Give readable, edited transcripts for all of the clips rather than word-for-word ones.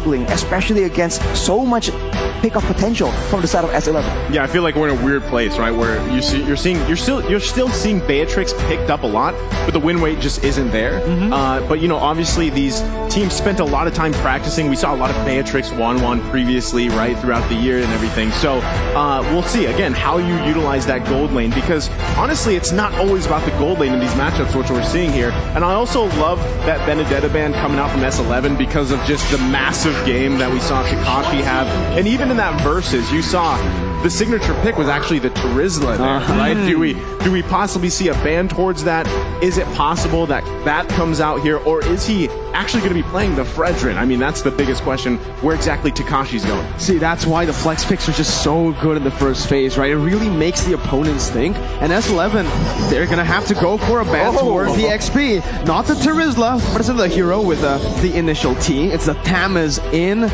struggling, especially against so much pickup potential from the side of S11. Yeah, I feel like we're in a weird place, right? Where you're still seeing Beatrix picked up a lot, but the win rate just isn't there. But you know, obviously these teams spent a lot of time practicing. We saw a lot of Beatrix 1-1 previously, right, throughout the year and everything. So we'll see again how you utilize that gold lane, because honestly, it's not always about the gold lane in these matchups, which we're seeing here. And I also love that Benedetta band coming out from S11 because of just the massive game that we saw Kakashi have, and even in that versus, you saw the signature pick was actually the Terizla there, right? Do we possibly see a ban towards that? Is it possible that that comes out here, or is he actually going to be playing the Fredrin? I mean, that's the biggest question, where exactly Takashi's going. See, that's why the flex picks are just so good in the first phase, right? It really makes the opponents think, and S11, they're going to have to go for a ban towards the XP. Not the Terizla, but it's the hero with the initial T. It's the Tamiz in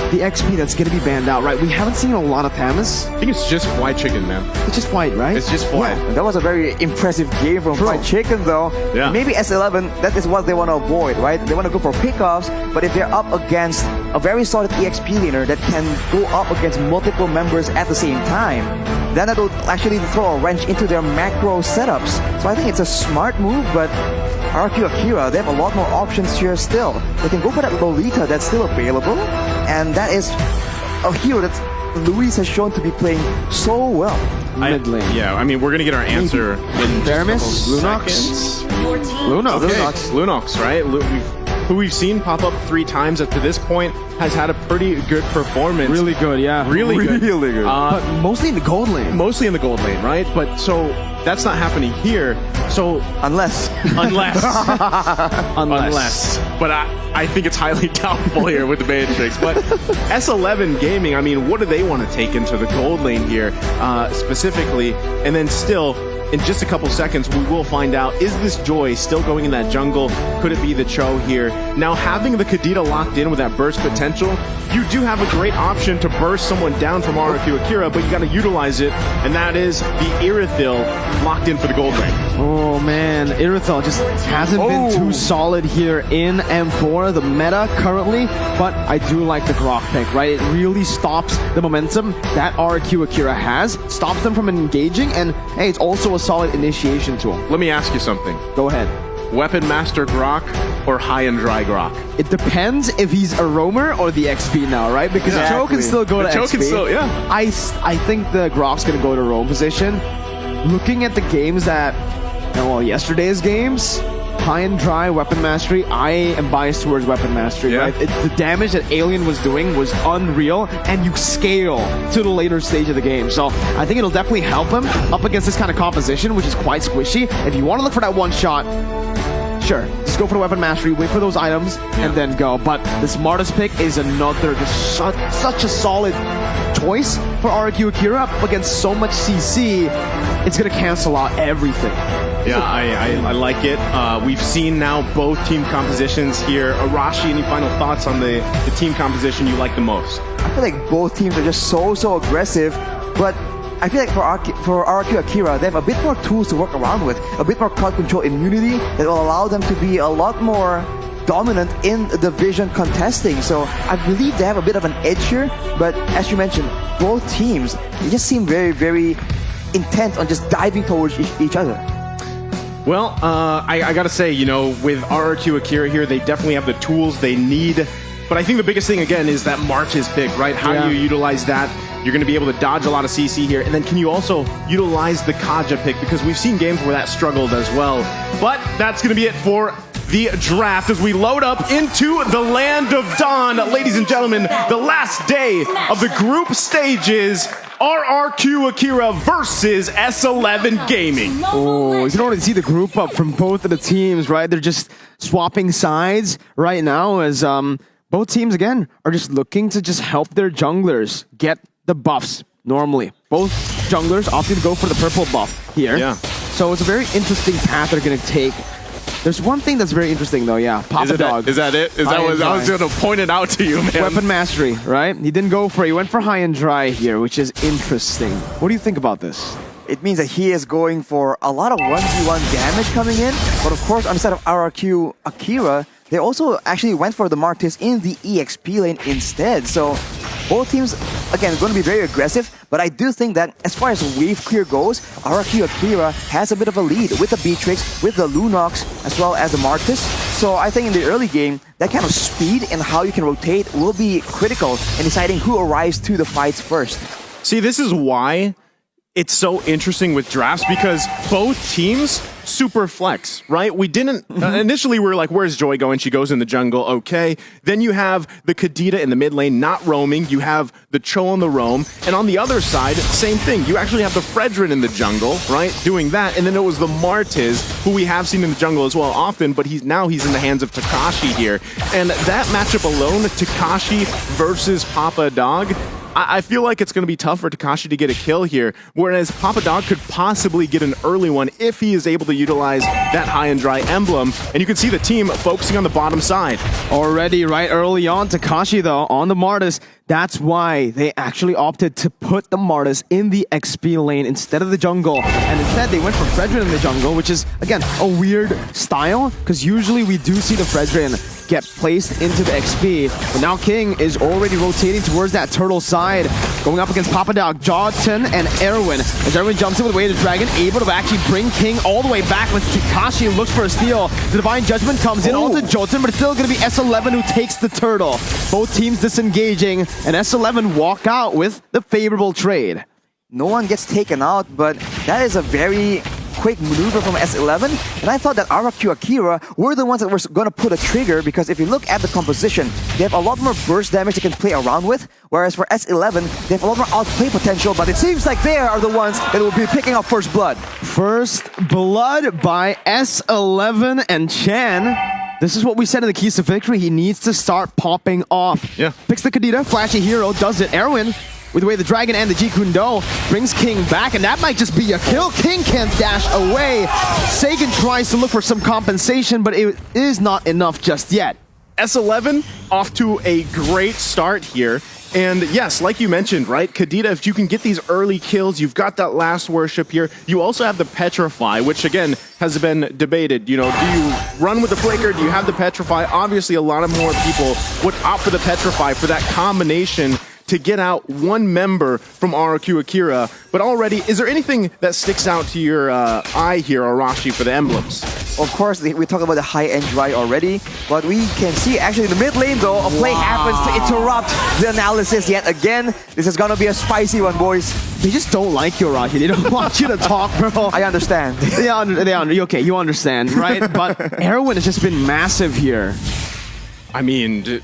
the XP that's going to be banned out, right? We haven't seen a lot of Tamiz. I think it's just White Chicken, man. It's just White, right? It's just White. Yeah, that was a very impressive game from Fried Chicken, though. Yeah. Maybe S11, that is what they want to avoid, right? They want to go for pickoffs, but if they're up against a very solid EXP laner that can go up against multiple members at the same time, then that will actually throw a wrench into their macro setups. So I think it's a smart move, but RRQ Akira, they have a lot more options here still. They can go for that Lolita that's still available, and that is a hero that Luis has shown to be playing so well. Mid lane. Yeah, I mean, we're going to get our answer in Veramis, Lunox? Lunox. Okay. Lunox, right? Who we've seen pop up 3 times up to this point, has had a pretty good performance. Really good, yeah. Really good. But mostly in the gold lane. Mostly in the gold lane, right? But so that's not happening here. So Unless. But I think it's highly doubtful here with the Beatrix. But S11 Gaming, I mean, what do they want to take into the gold lane here specifically? And then still, in just a couple seconds, we will find out, is this Joy still going in that jungle? Could it be the Cho here? Now, having the Kadita locked in with that burst potential, you do have a great option to burst someone down from RRQ Akira, but you got to utilize it, and that is the Irithil locked in for the gold lane. Oh man, Irithil just hasn't been too solid here in M4, the meta currently, but I do like the Grok pick, right? It really stops the momentum that RRQ Akira has, stops them from engaging, and hey, it's also a solid initiation tool. Let me ask you something. Go ahead. Weapon Master Grok or High and Dry Grok? It depends if he's a roamer or the XP now, right? Because Cho can still go to Cho XP. can still, yeah. I think the Grok's going to go to roam position. Looking at the games that, well, yesterday's games, High and Dry, Weapon Mastery, I am biased towards Weapon Mastery, right? The damage that Alien was doing was unreal, and you scale to the later stage of the game. So I think it'll definitely help him up against this kind of composition, which is quite squishy. If you want to look for that one shot, sure, just go for the Weapon Mastery, wait for those items, and then go. But the smartest pick is another, just such a solid choice for RRQ Akira up against so much CC. It's going to cancel out everything. Yeah, I like it. We've seen now both team compositions here. Arashi, any final thoughts on the team composition you like the most? I feel like both teams are just so aggressive, but I feel like for RRQ Akira, they have a bit more tools to work around with, a bit more crowd control immunity that will allow them to be a lot more dominant in the vision contesting. So I believe they have a bit of an edge here, but as you mentioned, both teams, they just seem very intent on just diving towards each other. Well, I gotta say, you know, with RRQ Akira here, they definitely have the tools they need. But I think the biggest thing, again, is that March's pick, right? How do you utilize that? You're going to be able to dodge a lot of CC here. And then can you also utilize the Kaja pick? Because we've seen games where that struggled as well. But that's going to be it for the draft as we load up into the Land of Dawn. Ladies and gentlemen, the last day of the group stages. RRQ Akira versus S11 Gaming. Oh, you can already see the group up from both of the teams, right? They're just swapping sides right now as both teams, again, are just looking to just help their junglers get the buffs normally. Both junglers opting to go for the purple buff here. Yeah. So it's a very interesting path they're going to take. There's one thing that's very interesting, though, yeah. Papa Dog. Is that it? Is that what I was going to point it out to you, man? Weapon Mastery, right? He didn't go for it. He went for High and Dry here, which is interesting. What do you think about this? It means that he is going for a lot of 1v1 damage coming in, but of course on the side of RRQ Akira, they also actually went for the Martis in the EXP lane instead. So both teams, again, going to be very aggressive, but I do think that as far as wave clear goes, RRQ Akira has a bit of a lead with the Beatrix, with the Lunox, as well as the Martis. So I think in the early game, that kind of speed and how you can rotate will be critical in deciding who arrives to the fights first. See, this is why it's so interesting with drafts, because both teams super flex, right? We didn't initially we were like, where's Joy going? She goes in the jungle, okay. Then you have the Kadita in the mid lane not roaming. You have the Cho on the roam, and on the other side, same thing. You actually have the Fredrin in the jungle, right, doing that. And then it was the Martiz, who we have seen in the jungle as well often, but he's in the hands of Takashi here. And that matchup alone, Takashi versus Papa Dog, I feel like it's going to be tough for Takashi to get a kill here, whereas Papa Dog could possibly get an early one if he is able to utilize that high and dry emblem. And you can see the team focusing on the bottom side. Already right early on, Takashi though, on the Martis. That's why they actually opted to put the Martis in the XP lane instead of the jungle. And instead they went for Fredrin in the jungle, which is, again, a weird style, because usually we do see the Fredrin get placed into the XP. But now King is already rotating towards that turtle side, going up against Papa Dog, Jotun, and Erwin. As Erwin jumps in with Way of the Dragon, able to actually bring King all the way back with Takashi and looks for a steal. The Divine Judgment comes in onto Jotun, but it's still going to be S11 who takes the turtle. Both teams disengaging, and S11 walk out with the favorable trade. No one gets taken out, but that is a very quick maneuver from S11, and I thought that RRQ Akira were the ones that were going to put a trigger, because if you look at the composition, they have a lot more burst damage they can play around with, whereas for S11, they have a lot more outplay potential, but it seems like they are the ones that will be picking up first blood. First blood by S11 and Chan. This is what we said in the keys to victory. He needs to start popping off. Yeah. Picks the Kadita, flashy hero, does it. Erwin, with the way the Dragon and the Jikundo, brings King back, and that might just be a kill. King can't dash away. Sagan tries to look for some compensation, but it is not enough just yet. S11 off to a great start here. And yes, like you mentioned, right, Kadita, if you can get these early kills, you've got that last worship here. You also have the Petrify, which again has been debated. You know, do you run with the Flicker? Do you have the Petrify? Obviously, a lot of more people would opt for the Petrify for that combination to get out one member from RRQ Akira. But already, is there anything that sticks out to your eye here, Arashi, for the emblems? Of course, we talked about the high-end dry already, but we can see actually in the mid lane though, a play happens to interrupt the analysis yet again. This is gonna be a spicy one, boys. They just don't like you, Arashi. They don't want you to talk, bro. I understand. Okay, you understand, right? But Erwin has just been massive here. I mean,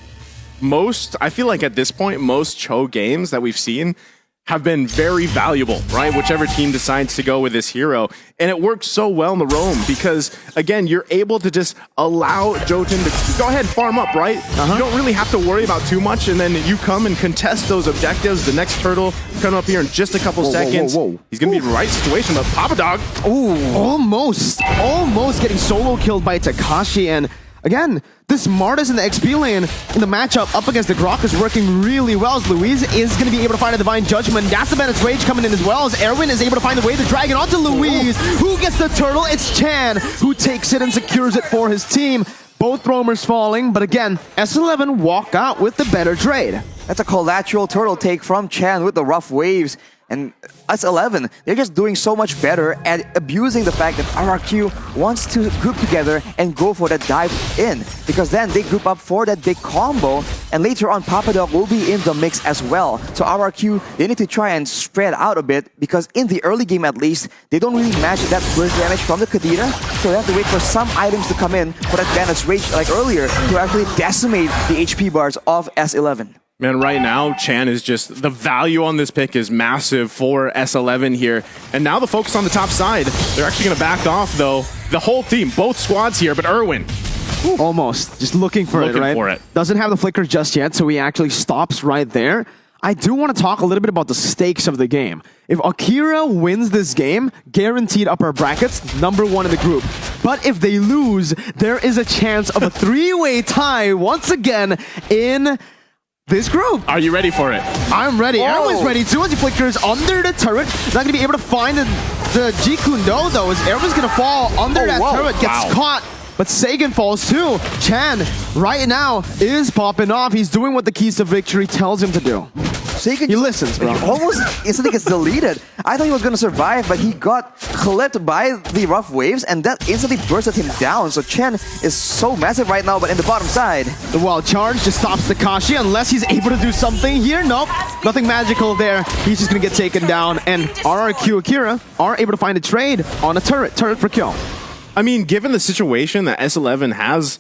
I feel like at this point, most Cho games that we've seen have been very valuable, right? Whichever team decides to go with this hero. And it works so well in the roam because, again, you're able to just allow Jotun to go ahead, farm up, right? You don't really have to worry about too much, and then you come and contest those objectives. The next turtle come up here in just a couple seconds. He's going to be in the right situation, but Papa Dog. Ooh, almost getting solo killed by Takashi. And again, this Martis in the XP lane in the matchup up against the Grok is working really well, as Louise is going to be able to find a Divine Judgment. That's the Bandit's Rage coming in as well, as Erwin is able to find the way to Dragon onto Louise. Who gets the turtle? It's Chan, who takes it and secures it for his team. Both roamers falling, but again, S11 walk out with the better trade. That's a collateral turtle take from Chan with the rough waves. And S11, they're just doing so much better at abusing the fact that RRQ wants to group together and go for that dive in. Because then they group up for that big combo, and later on Papa Dog will be in the mix as well. So RRQ, they need to try and spread out a bit, because in the early game at least, they don't really match that burst damage from the Kadita. So they have to wait for some items to come in for that Bandit's Rage like earlier to actually decimate the HP bars of S11. Man, right now, Chan is just, the value on this pick is massive for S11 here. And now the focus on the top side. They're actually going to back off, though. The whole team, both squads here, but Erwin. Almost. Just looking for it, right? Doesn't have the flicker just yet, so he actually stops right there. I do want to talk a little bit about the stakes of the game. If Akira wins this game, guaranteed upper brackets, #1 in the group. But if they lose, there is a chance of a three-way tie once again in this group. Are you ready for it? I'm ready. Erwin's ready too. As he flickers under the turret. Not going to be able to find the Jikundo though, as Erwin's going to fall under that turret, gets caught but Sagan falls too. Chan, right now, is popping off. He's doing what the keys to victory tells him to do. Sagan He listens, bro. almost instantly gets deleted. I thought he was going to survive, but he got clipped by the rough waves, and that instantly bursted him down. So Chen is so massive right now, but in the bottom side. The wild charge just stops Takashi unless he's able to do something here. Nope, nothing magical there. He's just going to get taken down, and RRQ Akira are able to find a trade on a turret for kill. I mean, given the situation that S11 has,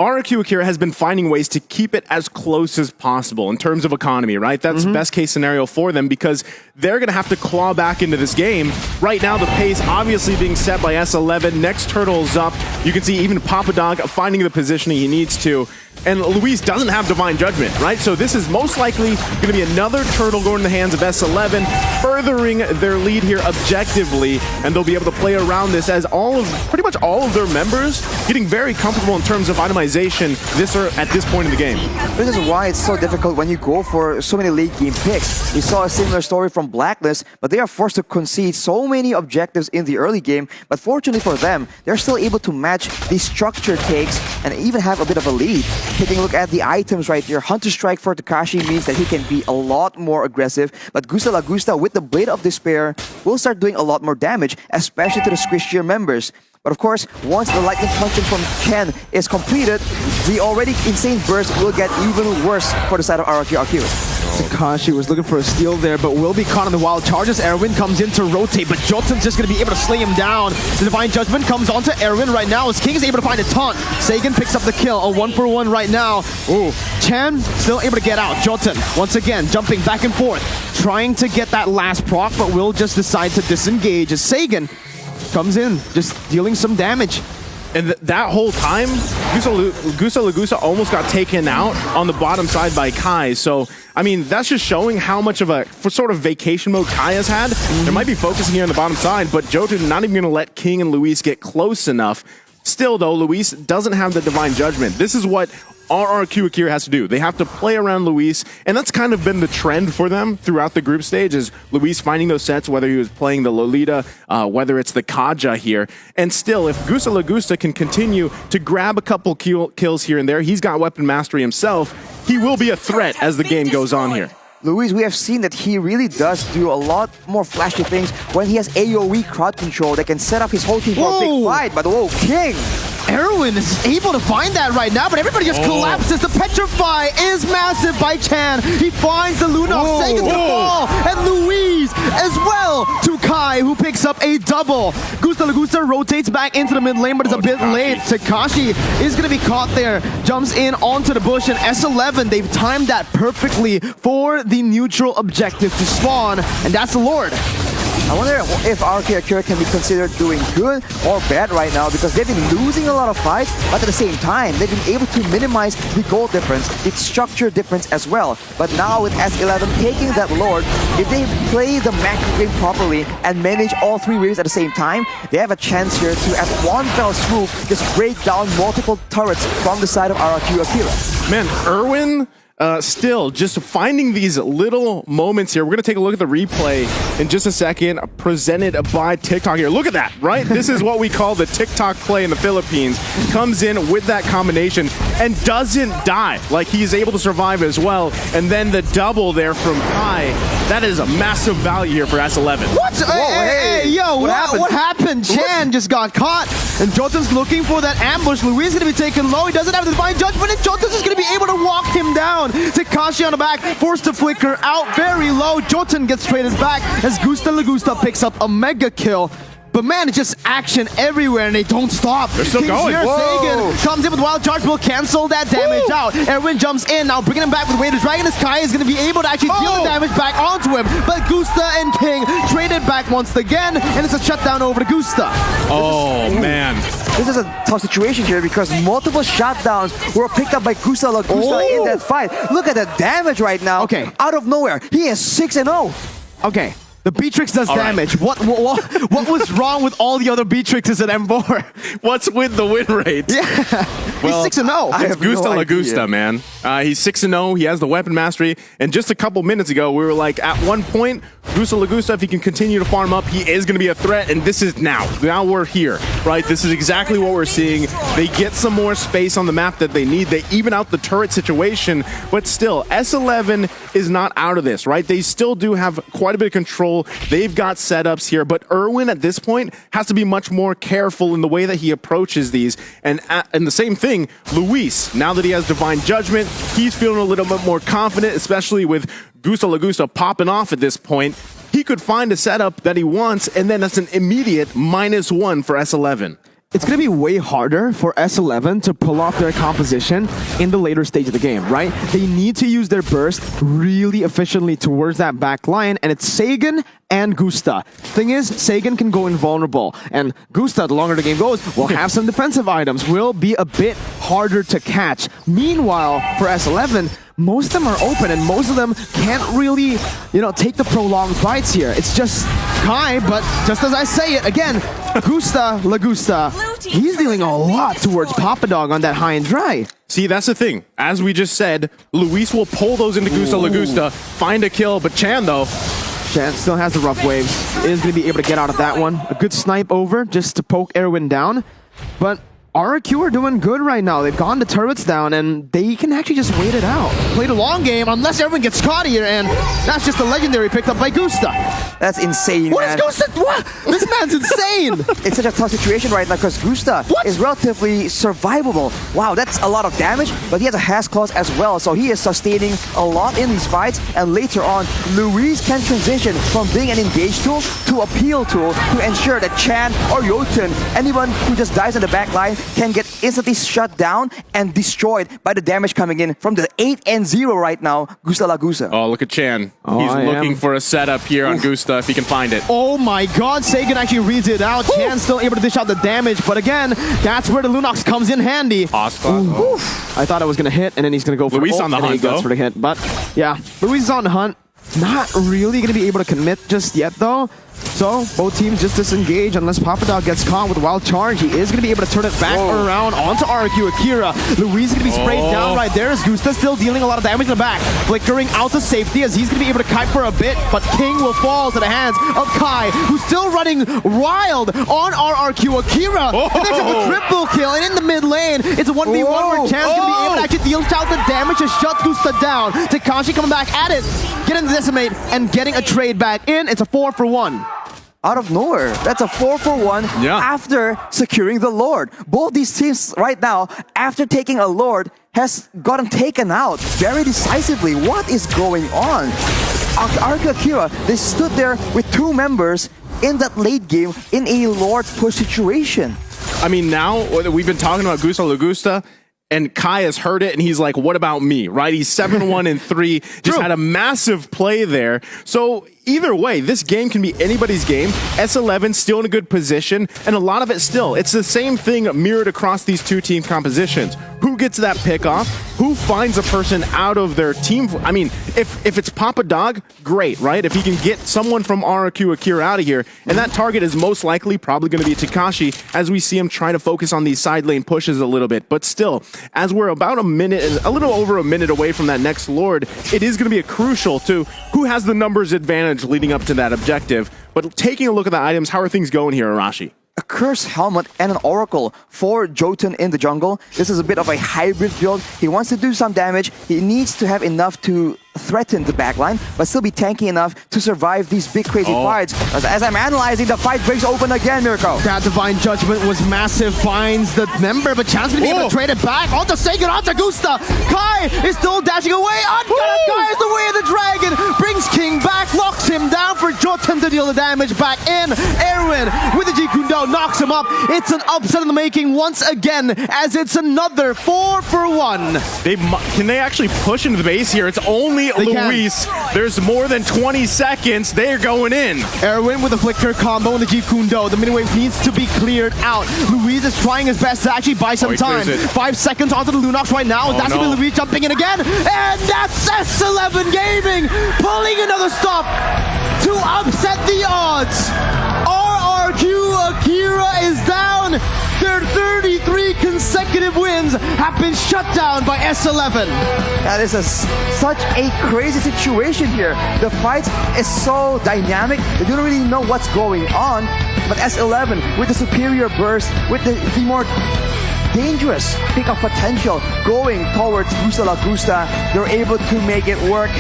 RRQ Akira has been finding ways to keep it as close as possible in terms of economy, right? That's best case scenario for them because they're going to have to claw back into this game. Right now, the pace obviously being set by S11. Next turtle's up. You can see even Papa Dog finding the positioning he needs to. And Luis doesn't have Divine Judgment, right? So this is most likely going to be another turtle going in the hands of S11, furthering their lead here objectively, and they'll be able to play around this as pretty much all of their members getting very comfortable in terms of itemization at this point in the game. This is why it's so difficult when you go for so many late game picks. We saw a similar story from Blacklist, but they are forced to concede so many objectives in the early game. But fortunately for them, they're still able to match the structure takes and even have a bit of a lead. Taking a look at the items right here, Hunter Strike for Takashi means that he can be a lot more aggressive, but Gusta La Gusta with the Blade of Despair will start doing a lot more damage, especially to the squishier members. But of course, once the lightning punching from Chen is completed, the already insane burst will get even worse for the side of RRQ Akira. Takashi was looking for a steal there, but will be caught on the wild charges. Erwin comes in to rotate, but Jotun's just going to be able to slay him down. The Divine Judgment comes onto Erwin right now as King is able to find a taunt. Sagan picks up the kill, a 1-for-1 right now. Ooh, Chan still able to get out. Jotun, once again, jumping back and forth, trying to get that last proc, but will just decide to disengage as Sagan comes in, just dealing some damage. And that whole time, Gusta Lagusa almost got taken out on the bottom side by Kai. So, I mean, that's just showing how much of a sort of vacation mode Kai has had. There might be focusing here on the bottom side, but Jotun not even going to let King and Luis get close enough. Still, though, Luis doesn't have the Divine Judgment. This is what RRQ Akira has to do. They have to play around Luis, and that's kind of been the trend for them throughout the group stage, is Luis finding those sets, whether he was playing the Lolita, whether it's the Kaja here. And still, if Gusta Lagusta can continue to grab a couple kills here and there, he's got weapon mastery himself, he will be a threat as the game goes on here. Luis, we have seen that he really does do a lot more flashy things when he has AoE crowd control that can set up his whole team for a big fight. But whoa, King! Erwin is able to find that right now, but everybody just collapses. The Petrify is massive by Chan. He finds the Luna. Sagan's gonna fall. And Luis as well to Kai, who picks up a double. Gusta Lagusta rotates back into the mid lane, but it's a bit late. Takashi is gonna be caught there. Jumps in onto the bush, and S11, they've timed that perfectly for the neutral objective to spawn, and that's the Lord. I wonder if RRQ Akira can be considered doing good or bad right now, because they've been losing a lot of fights, but at the same time, they've been able to minimize the goal difference, the structure difference as well. But now with S11 taking that Lord, if they play the macro game properly and manage all three waves at the same time, they have a chance here to, at one fell swoop, just break down multiple turrets from the side of RRQ Akira. Man, Erwin... still, just finding these little moments here. We're going to take a look at the replay in just a second, presented by TikTok here. Look at that, right? This is what we call the TikTok play in the Philippines. Comes in with that combination and doesn't die. Like, he's able to survive as well. And then the double there from Kai. That is a massive value here for S11. What? Hey, yo, what happened? Chan just got caught. And Jotun's looking for that ambush. Luis is going to be taken low. He doesn't have the Divine Judgment, and Jotun's just going to be able to walk him down. Takashi on the back, forced to flicker out very low. Jotun gets traded back as Gusta Lagusta picks up a mega kill. But man, it's just action everywhere, and they don't stop. They're still going. Sagan comes in with Wild Charge, will cancel that damage out. Erwin jumps in, now bringing him back with Weight of Dragon. As Kai is going to be able to actually deal the damage back onto him. But Gusta and King traded back once again, and it's a shutdown over to Gusta. Man. This is a tough situation here because multiple shutdowns were picked up by Gusta Lagusta in that fight. Look at the damage right now. Okay. Out of nowhere, he is 6-0. Okay. The Beatrix does damage. Right. What was wrong with all the other Beatrixes at M4? What's with the win rate? Yeah. Well, he's 6-0. It's Gusta Lagusta, man. He's 6-0. He has the weapon mastery. And just a couple minutes ago, we were like, at one point, Gusta Lagusta, if he can continue to farm up, he is going to be a threat. And this is now. Now we're here, right? This is exactly what we're seeing. They get some more space on the map that they need. They even out the turret situation. But still, S11 is not out of this, right? They still do have quite a bit of control. They've got setups here. But Irwin, at this point, has to be much more careful in the way that he approaches these. And the same thing, Luis, now that he has Divine Judgment, he's feeling a little bit more confident, especially with Gusta Lagusta popping off at this point. He could find a setup that he wants, and then that's an immediate -1 for S11. It's going to be way harder for S11 to pull off their composition in the later stage of the game, right? They need to use their burst really efficiently towards that back line, and it's Sagan and Gusta. Thing is, Sagan can go invulnerable, and Gusta, the longer the game goes, will have some defensive items, will be a bit harder to catch. Meanwhile, for S11, most of them are open, and most of them can't really, take the prolonged fights here. It's just Kai, but just as I say it, again, Gusta Lagusta, he's dealing a lot towards Papa Dog on that high and dry. See, that's the thing. As we just said, Luis will pull those into Gusta Lagusta, find a kill, but Chan, though, Chan still has the rough waves. Is going to be able to get out of that one. A good snipe over just to poke Erwin down. But RRQ are doing good right now. They've gone the turrets down, and they can actually just wait it out. Play the long game, unless everyone gets caught here, and that's just a legendary picked up by Gusta. That's insane, What man. is Gusta? What? This man's insane! It's such a tough situation right now because Gusta is relatively survivable. Wow, that's a lot of damage, but he has a Has clause as well, so he is sustaining a lot in these fights, and later on, Luis can transition from being an engage tool to a peel tool to ensure that Chan or Jotun, anyone who just dies in the back line, can get instantly shut down and destroyed by the damage coming in from the 8-0 right now, Gusta Lagusta. oh, look at Chan. Oh, He's I looking am. for a setup here on Gusta if he can find it. Oh my god, Sagan actually reads it out. Chan's still able to dish out the damage, but again, that's where the Lunox comes in handy. Awesome. I thought I was going to hit, and then he's going to go for Luis ult, on the and then he hunt, goes though. for the hit. But yeah, Luis is on the hunt. Not really going to be able to commit just yet, though. So, both teams just disengage unless Papa Dog gets caught with Wild Charge. He is going to be able to turn it back around onto RRQ Akira. Luis is going to be sprayed down right there as Gusta still dealing a lot of damage in the back. Flickering out to safety as he's going to be able to kite for a bit, but King will fall to the hands of Kai, who's still running wild on RRQ Akira. And there's a triple kill, and in the mid lane, it's a 1v1 where Chan's going to be able to actually deal out the damage to shut Gusta down. Takashi coming back at it, getting the decimate, and getting a trade back in. It's a 4-for-1. Out of nowhere. That's a 4-for-1 after securing the Lord. Both these teams right now, after taking a Lord, has gotten taken out very decisively. What is going on? RRQ Akira, they stood there with 2 members in that late game in a Lord push situation. I mean, now we've been talking about Gusta Lagusta, and Kai has heard it, and he's like, what about me, right? He's 7-1-3, just had a massive play there. So either way, this game can be anybody's game. S11 still in a good position, and a lot of it still. It's the same thing mirrored across these two team compositions. Who gets that pick off? Who finds a person out of their team? I mean, if it's Papa Dog, great, right? If he can get someone from RRQ Akira out of here, and that target is most likely probably going to be Takashi, as we see him try to focus on these side lane pushes a little bit. But still, as we're about a little over a minute away from that next Lord, it is going to be a crucial to who has the numbers advantage leading up to that objective. But taking a look at the items, how are things going here, Arashi? A Cursed Helmet and an Oracle for Jotun in the jungle. This is a bit of a hybrid build. He wants to do some damage. He needs to have enough to threaten the backline, but still be tanky enough to survive these big crazy fights. As I'm analyzing, the fight breaks open again, Mirko. That Divine Judgment was massive, finds the member, but Chan's gonna be able to trade it back onto Sagan, onto Gusta. Kai is still dashing away. Kai is the way of the dragon, brings King back, locks him down for Jotun to deal the damage back in. Erwin with the Jikundo knocks him up. It's an upset in the making once again, as it's another 4-for-1. Can they actually push into the base here? It's only Luis. There's more than 20 seconds. They're going in. Erwin with the flicker combo and the Jeep Kundo. The mini wave needs to be cleared out. Luis is trying his best to actually buy some time. 5 seconds onto the Lunox right now. That's going to be Luis jumping in again. And that's S11 Gaming pulling another stop to upset the odds. RRQ Akira is down. Their 33 consecutive wins have been shut down by S11. That is such a crazy situation here. The fight is so dynamic. They don't really know what's going on. But S11, with the superior burst, with the more dangerous pick of potential going towards Gusta La Gusta, they're able to make it work.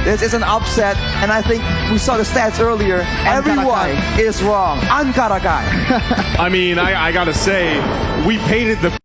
This is an upset, and I think we saw the stats earlier. Everyone is wrong. Ankarakai. I mean, I gotta say, we painted the